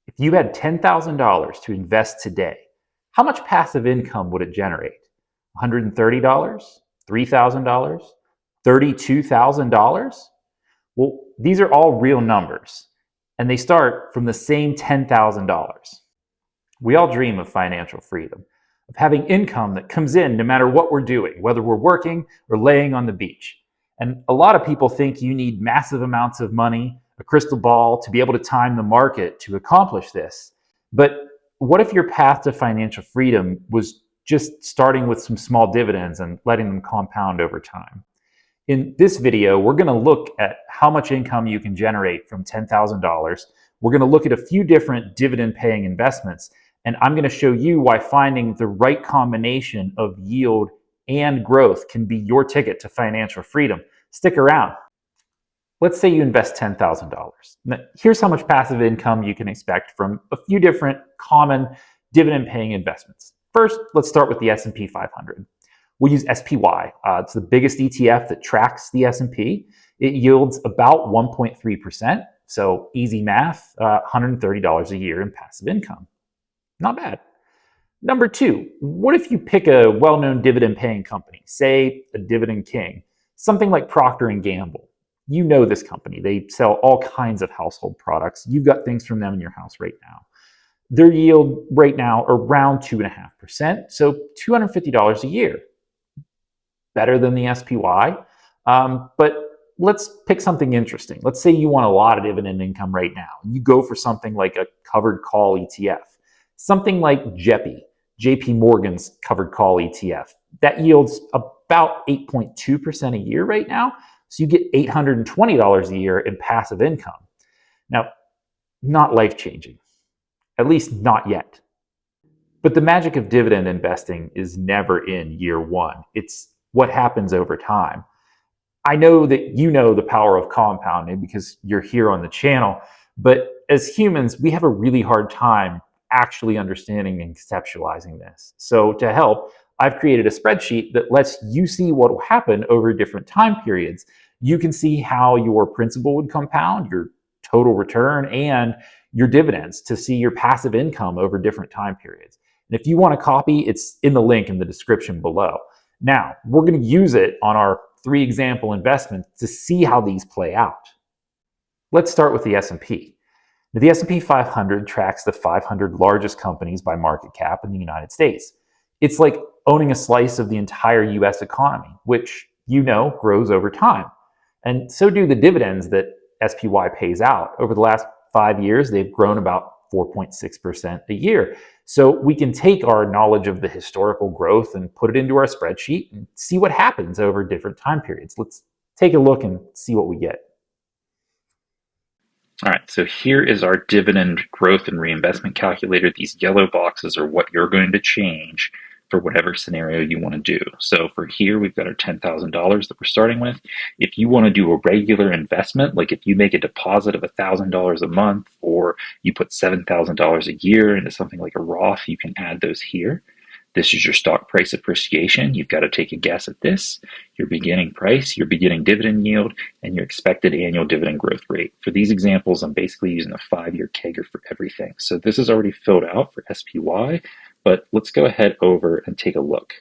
If you had $10,000 to invest today, how much passive income would it generate? $130? $3,000? $32,000? Well, these are all real numbers, and they start from the same $10,000. We all dream of financial freedom, of having income that comes in no matter what we're doing, whether we're working or laying on the beach. And a lot of people think you need massive amounts of money, a crystal ball, to be able to time the market to accomplish this. But what if your path to financial freedom was just starting with some small dividends and letting them compound over time? In this video, we're going to look at how much income you can generate from $10,000. We're going to look at a few different dividend-paying investments, and I'm going to show you why finding the right combination of yield and growth can be your ticket to financial freedom. Stick around. Let's say you invest $10,000. Here's how much passive income you can expect from a few different common dividend-paying investments. First, let's start with the S&P 500. We'll use SPY. It's the biggest ETF that tracks the S&P. It yields about 1.3%. So easy math, $130 a year in passive income. Not bad. Number two, what if you pick a well-known dividend-paying company, say a Dividend King, something like Procter & Gamble? You know this company. They sell all kinds of household products. You've got things from them in your house right now. Their yield right now around 2.5%, so $250 a year. Better than the SPY, but let's pick something interesting. Let's say you want a lot of dividend income right now. You go for something like a covered call ETF, something like JEPI, JP Morgan's covered call ETF. That yields about 8.2% a year right now, so you get $820 a year in passive income. Now, not life-changing, at least not yet. But the magic of dividend investing is never in year one. It's what happens over time. I know that you know the power of compounding because you're here on the channel, but as humans, we have a really hard time actually understanding and conceptualizing this. So to help, I've created a spreadsheet that lets you see what will happen over different time periods. You can see how your principal would compound, your total return, and your dividends to see your passive income over different time periods. And if you want a copy, it's in the link in the description below. Now, we're going to use it on our 3 example investments to see how these play out. Let's start with the S&P. Now, the S&P 500 tracks the 500 largest companies by market cap in the United States. It's like owning a slice of the entire US economy, which you know grows over time. And so do the dividends that SPY pays out. Over the last 5 years, they've grown about 4.6% a year. So we can take our knowledge of the historical growth and put it into our spreadsheet and see what happens over different time periods. Let's take a look and see what we get. All right, so here is our dividend growth and reinvestment calculator. These yellow boxes are what you're going to change for whatever scenario you want to do. So for here, we've got our $10,000 that we're starting with. If you want to do a regular investment, like if you make a deposit of $1,000 a month, or you put $7,000 a year into something like a Roth, you can add those here. This is your stock price appreciation. You've got to take a guess at this, your beginning price, your beginning dividend yield, and your expected annual dividend growth rate. For these examples, I'm basically using a 5-year CAGR for everything. So this is already filled out for SPY, but let's go ahead over and take a look.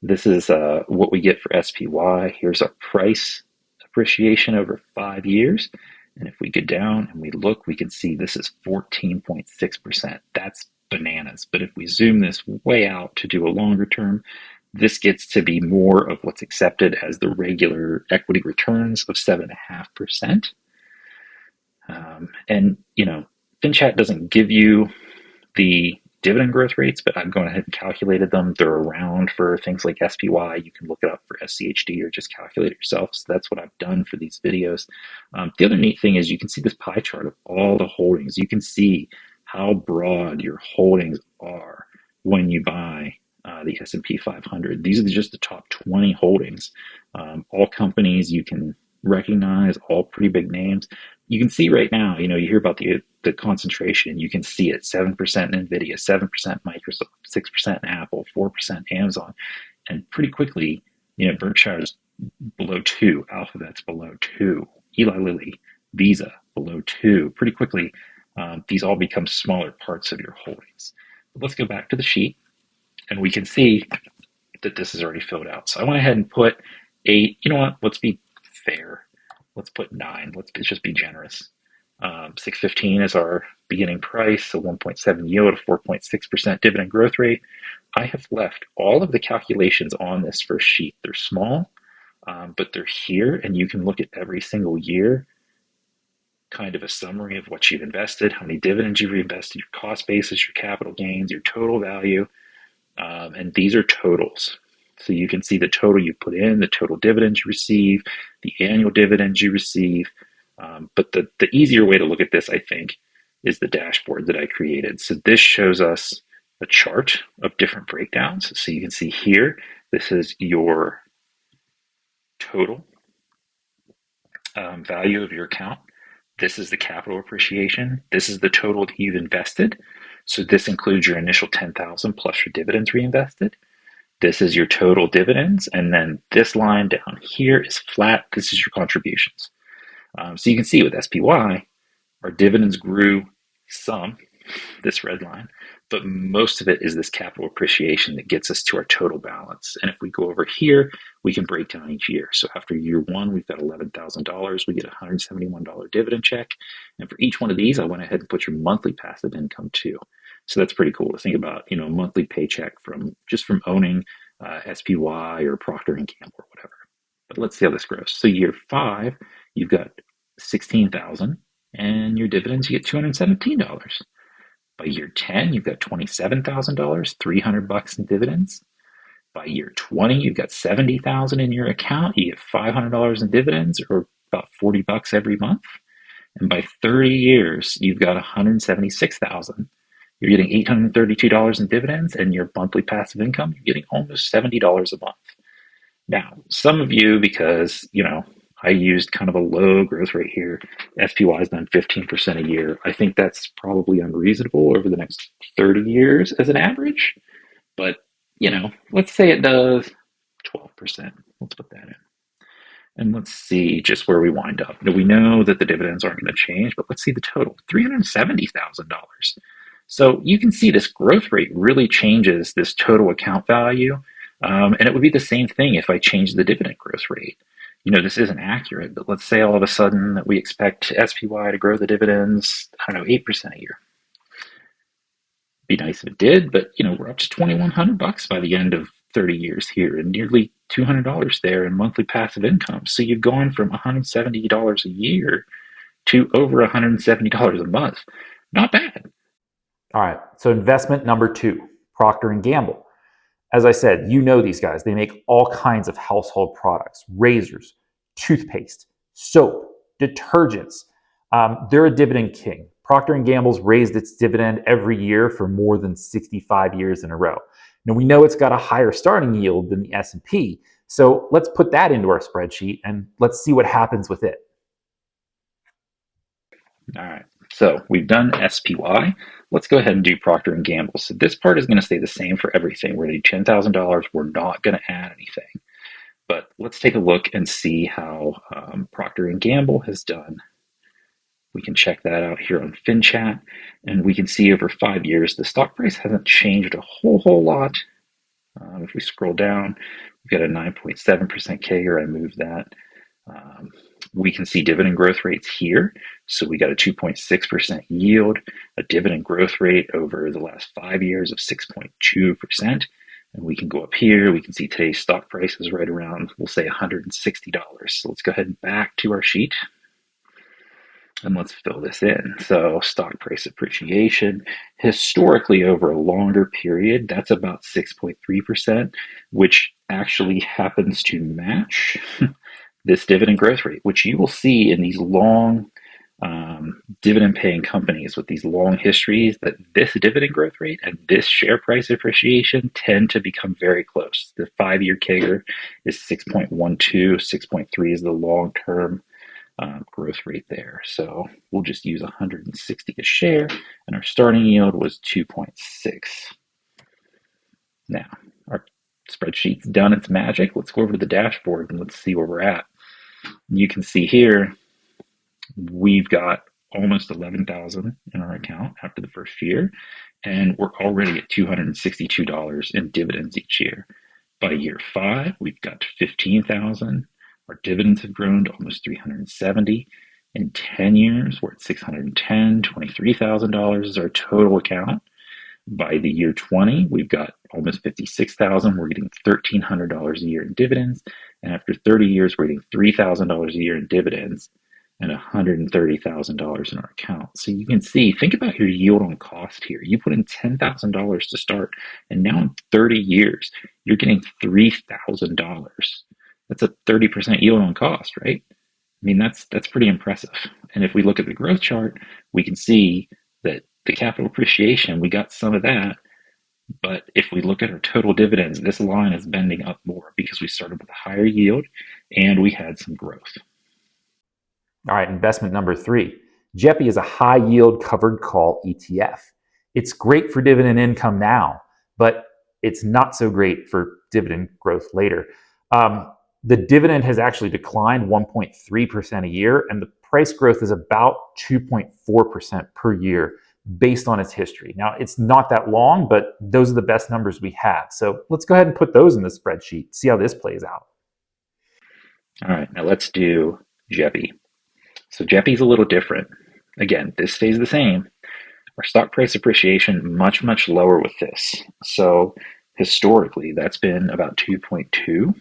This is what we get for SPY. Here's our price appreciation over 5 years. And if we go down and we look, we can see this is 14.6%. That's bananas. But if we zoom this way out to do a longer term, this gets to be more of what's accepted as the regular equity returns of 7.5%. And, you know, FinChat doesn't give you the dividend growth rates, but I've gone ahead and calculated them. They're around for things like SPY. You can look it up for SCHD or just calculate it yourself. So that's what I've done for these videos. The other neat thing is you can see this pie chart of all the holdings. You can see how broad your holdings are when you buy the S&P 500. These are just the top 20 holdings. All companies you can recognize, all pretty big names. You can see right now, you know, you hear about the concentration. You can see it: 7% NVIDIA, 7% Microsoft, 6% Apple, 4% Amazon. And pretty quickly, you know, Berkshire's below 2, Alphabet's below 2, Eli Lilly, Visa below 2. Pretty quickly, these all become smaller parts of your holdings. But let's go back to the sheet, and we can see that this is already filled out. So I went ahead and put 8. You know what? Let's be fair. Let's put 9. Let's just be generous. 615 is our beginning price, a 1.7 yield, a 4.6% dividend growth rate. I have left all of the calculations on this first sheet. They're small, but they're here, and you can look at every single year, kind of a summary of what you've invested, how many dividends you've reinvested, your cost basis, your capital gains, your total value, and these are totals. So you can see the total you put in, the total dividends you receive, the annual dividends you receive. But the easier way to look at this, I think, is the dashboard that I created. So this shows us a chart of different breakdowns. So you can see here, this is your total value of your account. This is the capital appreciation. This is the total that you've invested. So this includes your initial 10,000 plus your dividends reinvested. This is your total dividends, and then this line down here is flat. This is your contributions. So you can see with SPY, our dividends grew some, this red line, but most of it is this capital appreciation that gets us to our total balance. And if we go over here, we can break down each year. So after year 1, we've got $11,000. We get a $171 dividend check. And for each one of these, I went ahead and put your monthly passive income too. So that's pretty cool to think about, a monthly paycheck from owning SPY or Procter and Gamble or whatever. But let's see how this grows. So year 5, you've got 16,000, and your dividends you get $217. By year 10, you've got $27,000, $300 in dividends. By year 20, you've got $70,000 in your account. You get $500 in dividends, or about $40 every month. And by 30 years, you've got $176,000. You're getting $832 in dividends, and your monthly passive income, you're getting almost $70 a month. Now, some of you, because, I used kind of a low growth rate here. SPY has done 15% a year. I think that's probably unreasonable over the next 30 years as an average. But, let's say it does 12%. Let's put that in. And let's see just where we wind up. Now, we know that the dividends aren't going to change, but let's see the total, $370,000. So you can see this growth rate really changes this total account value. And it would be the same thing if I changed the dividend growth rate. This isn't accurate, but let's say all of a sudden that we expect SPY to grow the dividends, 8% a year. Be nice if it did, but we're up to $2,100 by the end of 30 years here, and nearly $200 there in monthly passive income. So you've gone from $170 a year to over $170 a month. Not bad. All right, so investment number 2, Procter & Gamble. As I said, these guys. They make all kinds of household products, razors, toothpaste, soap, detergents. They're a dividend king. Procter & Gamble's raised its dividend every year for more than 65 years in a row. Now, we know it's got a higher starting yield than the S&P, so let's put that into our spreadsheet and let's see what happens with it. All right, so we've done SPY. Let's go ahead and do Procter & Gamble. So this part is going to stay the same for everything. We're going to do $10,000. We're not going to add anything. But let's take a look and see how Procter & Gamble has done. We can check that out here on FinChat, and we can see over 5 years the stock price hasn't changed a whole lot. If we scroll down, we've got a 9.7% CAGR. I moved that. We can see dividend growth rates here. So we got a 2.6% yield, a dividend growth rate over the last 5 years of 6.2%. And we can go up here. We can see today's stock price is right around, we'll say $160. So let's go ahead and back to our sheet. And let's fill this in. So stock price appreciation, historically over a longer period, that's about 6.3%, which actually happens to match this dividend growth rate, which you will see in these long dividend paying companies with these long histories, that this dividend growth rate and this share price appreciation tend to become very close. The 5-year CAGR is 6.12, 6.3 is the long-term growth rate there. So we'll just use 160 a share, and our starting yield was 2.6. Now, our spreadsheet's done its magic. Let's go over to the dashboard and let's see where we're at. You can see here, we've got almost 11,000 in our account after the first year, and we're already at $262 in dividends each year. By year 5, we've got 15,000. Our dividends have grown to almost 370. In 10 years, we're at 610. $23,000 is our total account. By the year 20, we've got almost 56,000. We're getting $1,300 a year in dividends, and after 30 years, we're getting $3,000 a year in dividends and $130,000 in our account. So you can see, think about your yield on cost here. You put in $10,000 to start, and now in 30 years, you're getting $3,000. That's a 30% yield on cost, right? I mean, that's pretty impressive. And if we look at the growth chart, we can see that the capital appreciation, we got some of that. But if we look at our total dividends, this line is bending up more because we started with a higher yield and we had some growth. All right, investment number 3. JEPI is a high yield covered call ETF. It's great for dividend income now, but it's not so great for dividend growth later. The dividend has actually declined 1.3% a year, and the price growth is about 2.4% per year based on its history. Now, it's not that long, but those are the best numbers we have. So let's go ahead and put those in the spreadsheet, see how this plays out. All right, now let's do JEPI. So JEPI is a little different. Again, this stays the same. Our stock price appreciation much, much lower with this. So historically, that's been about 2.2.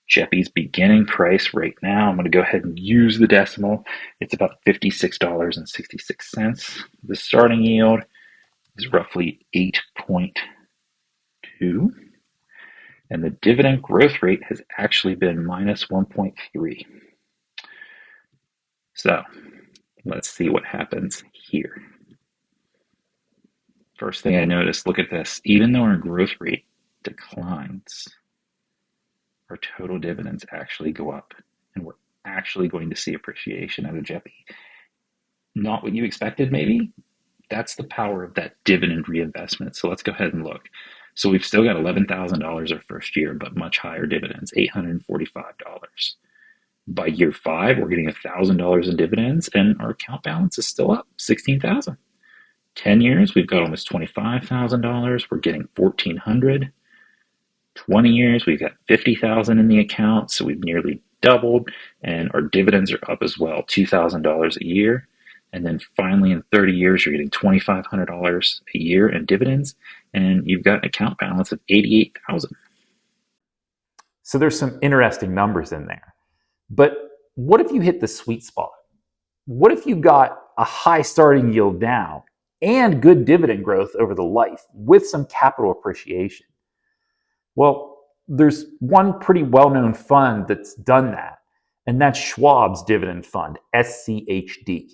JEPI's beginning price right now, I'm going to go ahead and use the decimal. It's about $56.66. The starting yield is roughly 8.2. And the dividend growth rate has actually been minus 1.3. So let's see what happens here. First thing I noticed, look at this. Even though our growth rate declines, our total dividends actually go up, and we're actually going to see appreciation out of JEPI. Not what you expected, maybe? That's the power of that dividend reinvestment. So let's go ahead and look. So we've still got $11,000 our first year, but much higher dividends, $845. By year 5, we're getting $1,000 in dividends, and our account balance is still up, $16,000. 10 years, we've got almost $25,000. We're getting $1,400. 20 years, we've got $50,000 in the account, so we've nearly doubled, and our dividends are up as well, $2,000 a year. And then finally, in 30 years, you're getting $2,500 a year in dividends, and you've got an account balance of $88,000. So there's some interesting numbers in there. But what if you hit the sweet spot? What if you got a high starting yield now and good dividend growth over the life with some capital appreciation? Well, there's one pretty well-known fund that's done that, and that's Schwab's dividend fund, SCHD.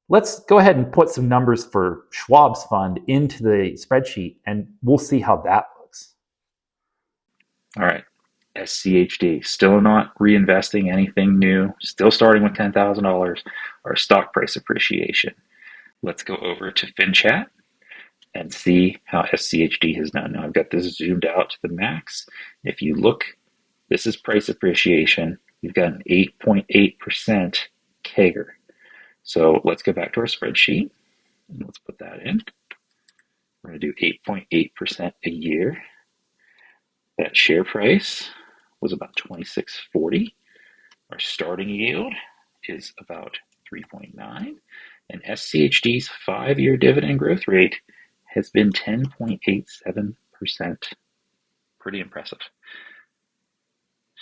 Let's go ahead and put some numbers for Schwab's fund into the spreadsheet, and we'll see how that looks. All right, SCHD, still not reinvesting anything new, still starting with $10,000, our stock price appreciation. Let's go over to FinChat and see how SCHD has done. Now I've got this zoomed out to the max. If you look, this is price appreciation. We've got an 8.8% CAGR. So let's go back to our spreadsheet and let's put that in. We're going to do 8.8% a year. That share price was about $26.40. Our starting yield is about 3.9. And SCHD's 5-year dividend growth rate has been 10.87%. Pretty impressive.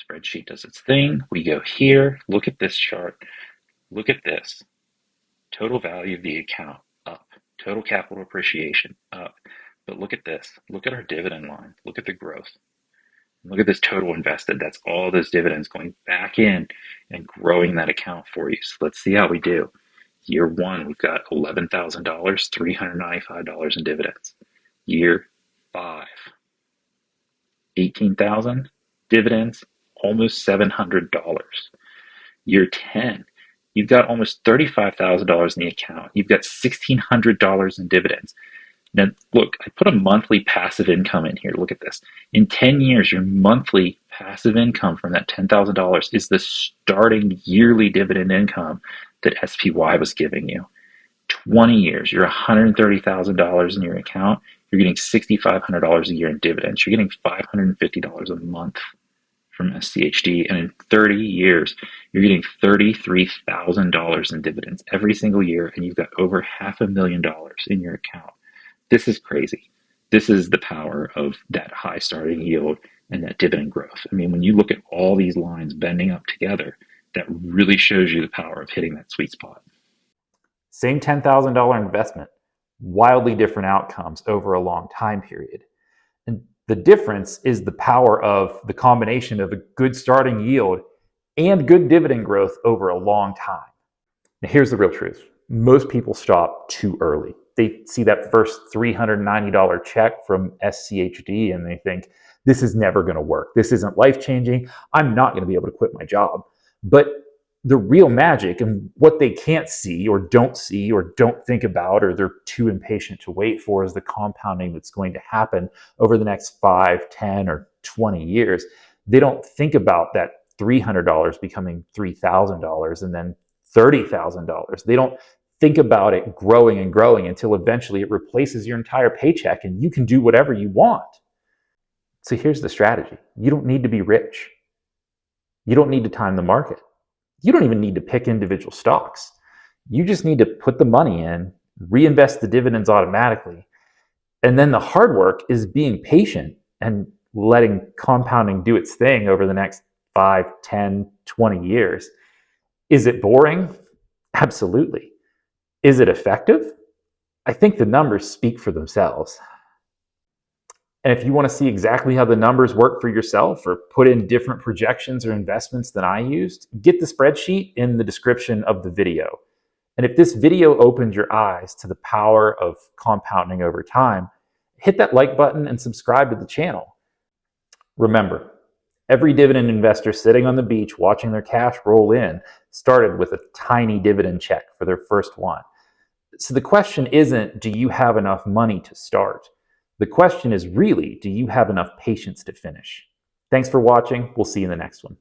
Spreadsheet does its thing. We go here, look at this chart. Look at this. Total value of the account up. Total capital appreciation up. But look at this. Look at our dividend line. Look at the growth. Look at this total invested. That's all those dividends going back in and growing that account for you. So let's see how we do. Year 1, we've got $11,000, $395 in dividends. Year 5, $18,000 dividends, almost $700. Year 10, you've got almost $35,000 in the account. You've got $1,600 in dividends. Now, look, I put a monthly passive income in here. Look at this. In 10 years, your monthly passive income from that $10,000 is the starting yearly dividend income that SPY was giving you. 20 years, you're $130,000 in your account. You're getting $6,500 a year in dividends. You're getting $550 a month from SCHD. And in 30 years, you're getting $33,000 in dividends every single year. And you've got over $500,000 in your account. This is crazy. This is the power of that high starting yield and that dividend growth. I mean, when you look at all these lines bending up together, that really shows you the power of hitting that sweet spot. Same $10,000 investment, wildly different outcomes over a long time period. And the difference is the power of the combination of a good starting yield and good dividend growth over a long time. Now, here's the real truth. Most people stop too early. They see that first $390 check from SCHD and they think, this is never going to work. This isn't life-changing. I'm not going to be able to quit my job. But the real magic and what they can't see or don't think about, or they're too impatient to wait for, is the compounding that's going to happen over the next 5, 10, or 20 years. They don't think about that $300 becoming $3,000 and then $30,000. They don't think about it growing and growing until eventually it replaces your entire paycheck and you can do whatever you want. So here's the strategy. You don't need to be rich. You don't need to time the market. You don't even need to pick individual stocks. You just need to put the money in, reinvest the dividends automatically. And then the hard work is being patient and letting compounding do its thing over the next 5, 10, 20 years. Is it boring? Absolutely. Is it effective? I think the numbers speak for themselves. And if you want to see exactly how the numbers work for yourself or put in different projections or investments than I used, get the spreadsheet in the description of the video. And if this video opened your eyes to the power of compounding over time, hit that like button and subscribe to the channel. Remember, every dividend investor sitting on the beach watching their cash roll in started with a tiny dividend check for their first one. So the question isn't, do you have enough money to start? The question is really, do you have enough patience to finish? Thanks for watching. We'll see you in the next one.